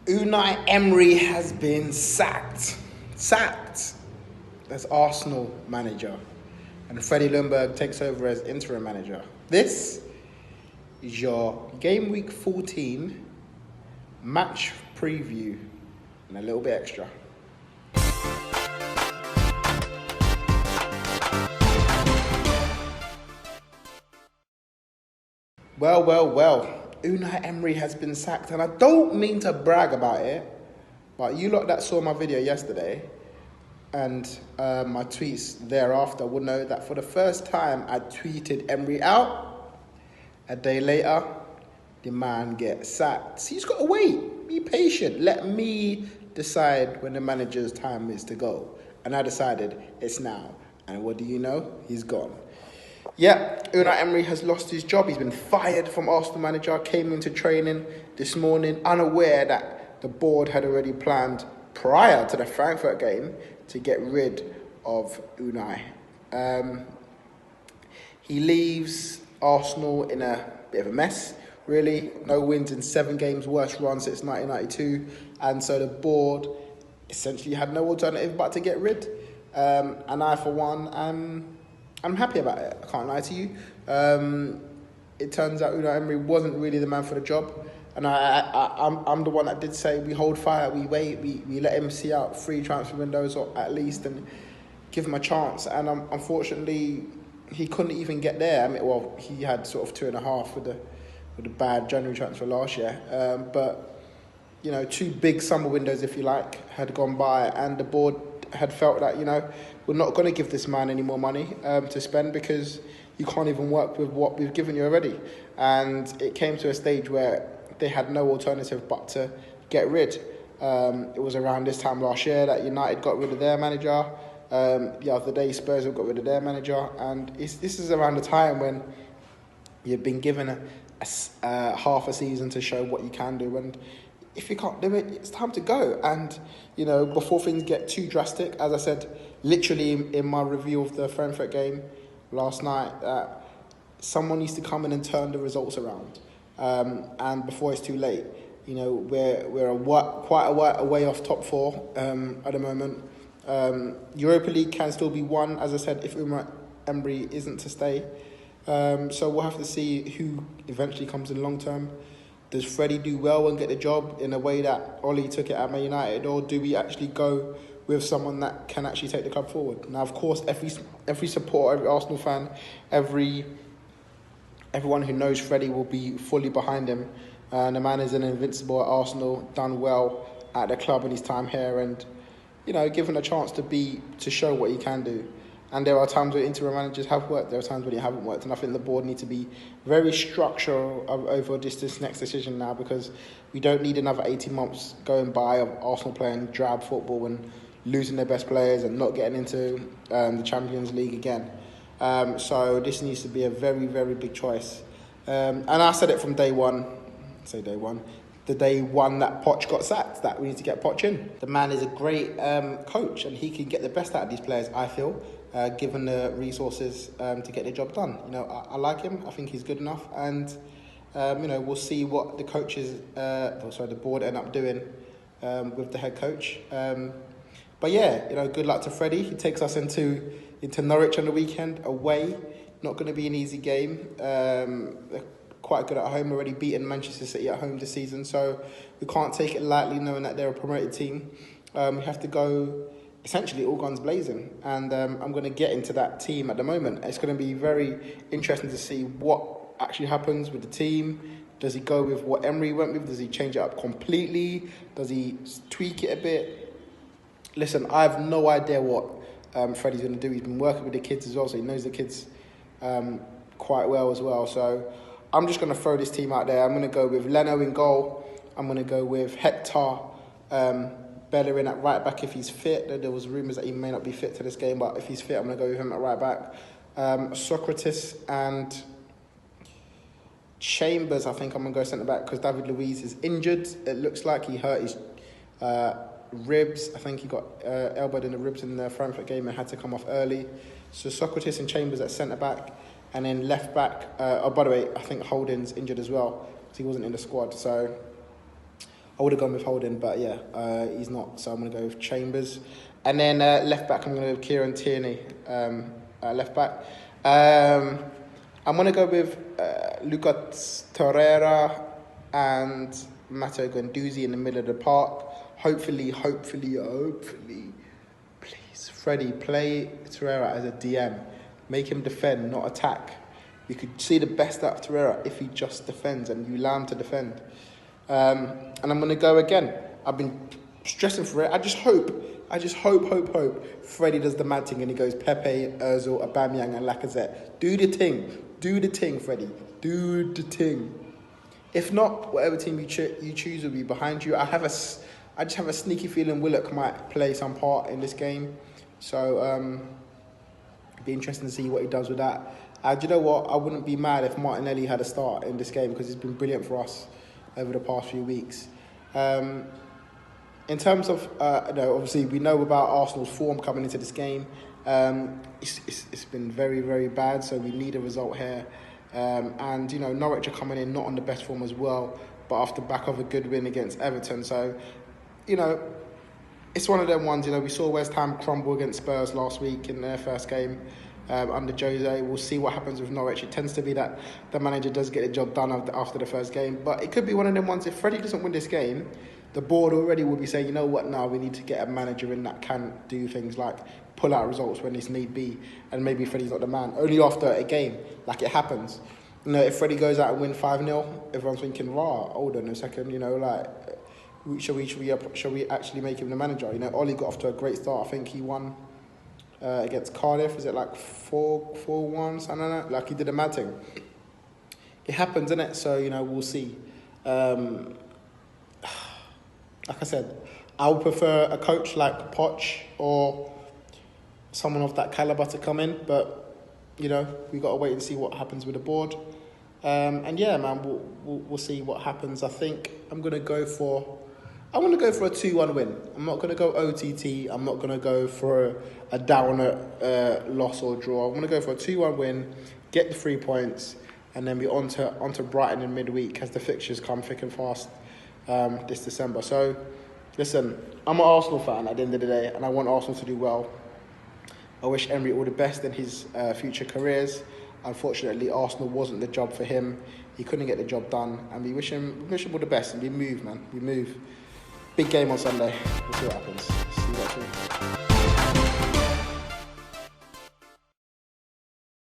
Unai Emery has been sacked. As Arsenal manager. And Freddie Ljungberg takes over as interim manager. This is your game week 14 match preview and a little bit extra. Well. Unai Emery has been sacked, and I don't mean to brag about it, but you lot that saw my video yesterday and my tweets thereafter will know that for the first time I tweeted Emery out. A day later, the man gets sacked. So he's got to wait. Be patient. Let me decide when the manager's time is to go. And I decided it's now. And what do you know? He's gone. Yeah, Unai Emery has lost his job. He's been fired from Arsenal manager, came into training this morning unaware that the board had already planned prior to the Frankfurt game to get rid of Unai. He leaves Arsenal in a bit of a mess, really. No wins in 7 games, worst run since 1992. And so the board essentially had no alternative but to get rid. And I, for one, I'm happy about it. I can't lie to you. It turns out Unai Emery wasn't really the man for the job. And I'm the one that did say we hold fire, we wait, we let him see out 3 transfer windows or at least and give him a chance. And unfortunately, he couldn't even get there. I mean, well, he had sort of 2.5 with the bad January transfer last year. But, 2 big summer windows, if you like, had gone by, and the board had felt that, we're not going to give this man any more money to spend because you can't even work with what we've given you already. And it came to a stage where they had no alternative but to get rid. It was around this time last year that United got rid of their manager. The other day, Spurs have got rid of their manager. And this is around the time when you've been given a half a season to show what you can do. And if you can't do it, it's time to go. And, before things get too drastic, as I said, literally in my review of the Frankfurt game last night, someone needs to come in and turn the results around. And before it's too late, we're quite a way off top 4 at the moment. Europa League can still be won, as I said, if Unai Emery isn't to stay. So we'll have to see who eventually comes in long term. Does Freddie do well and get the job in a way that Ollie took it at Man United, or do we actually go with someone that can actually take the club forward? Now, of course, every supporter, every Arsenal fan, everyone who knows Freddie will be fully behind him. The man is an invincible at Arsenal, done well at the club in his time here, and given a chance to show what he can do. And there are times where interim managers have worked, there are times when they haven't worked, and I think the board need to be very structural over this next decision now, because we don't need another 18 months going by of Arsenal playing drab football and losing their best players and not getting into the Champions League again. So this needs to be a very, very big choice. And I said it from day one, the day one that Poch got sacked, that we need to get Poch in. The man is a great coach, and he can get the best out of these players, I feel, given the resources to get the job done. I like him. I think he's good enough, and we'll see what the the board end up doing with the head coach. But yeah, good luck to Freddie. He takes us into Norwich on the weekend away. Not going to be an easy game. They're quite good at home, already beaten Manchester City at home this season, so we can't take it lightly knowing that they're a promoted team. We have to go essentially all guns blazing, and I'm going to get into that team at the moment. It's going to be very interesting to see what actually happens with the team. Does he go with what Emery went with? Does he change it up completely? Does he tweak it a bit? Listen, I have no idea what Freddie's going to do. He's been working with the kids as well, so he knows the kids quite well as well. So I'm just going to throw this team out there. I'm going to go with Leno in goal. I'm going to go with Hector Bellerin at right back if he's fit. There was rumours that he may not be fit to this game, but if he's fit, I'm going to go with him at right back. Socrates and Chambers, I think I'm going to go centre back because David Luiz is injured. It looks like he hurt his ribs. I think he got elbowed in the ribs in the Frankfurt game and had to come off early. So Socrates and Chambers at centre back, and then left back. By the way, I think Holding's injured as well because he wasn't in the squad. So I would have gone with Holding, but yeah, he's not. So I'm going to go with Chambers. And then left back, I'm going to go with Kieran Tierney, left back. I'm going to go with Lucas Torreira and Matteo Guendouzi in the middle of the park. Hopefully, please, Freddie, play Torreira as a DM. Make him defend, not attack. You could see the best out of Torreira if he just defends and you allow him to defend. And I'm going to go again. I've been stressing for it. I just hope Freddie does the mad thing and he goes Pepe, Ozil, Aubameyang and Lacazette. Do the thing, Freddie. Do the thing. If not, whatever team you choose will be behind you. I just have a sneaky feeling Willock might play some part in this game. So, it'd be interesting to see what he does with that. Do you know what? I wouldn't be mad if Martinelli had a start in this game because he's been brilliant for us over the past few weeks. In terms of, obviously we know about Arsenal's form coming into this game. It's been very, very bad, so we need a result here. And, Norwich are coming in not on the best form as well, but off the back of a good win against Everton. So, it's one of them ones, we saw West Ham crumble against Spurs last week in their first game under Jose. We'll see what happens with Norwich. It tends to be that the manager does get the job done after the first game. But it could be one of them ones, if Freddie doesn't win this game, the board already will be saying, you know what, now we need to get a manager in that can do things like pull out results when it's need be. And maybe Freddie's not the man. Only after a game, like it happens. If Freddie goes out and win 5-0, everyone's thinking, hold on a second, shall we actually make him the manager? Ollie got off to a great start. I think he won against Cardiff. Is it like 4-1, something like that? Like he did a mad thing. It happens, innit? So, we'll see. Like I said, I would prefer a coach like Poch or someone of that calibre to come in. But, we got to wait and see what happens with the board. And yeah, man, we'll see what happens. I think I'm going to go for a 2-1 win. I'm not going to go OTT. I'm not going to go for a downer loss or draw. I'm going to go for a 2-1 win, get the 3 points, and then be on to Brighton in midweek as the fixtures come thick and fast this December. So, listen, I'm an Arsenal fan at the end of the day, and I want Arsenal to do well. I wish Emery all the best in his future careers. Unfortunately, Arsenal wasn't the job for him. He couldn't get the job done, and we wish him all the best. And we move, man. We move. Big game on Sunday. We'll see what happens. See you next week.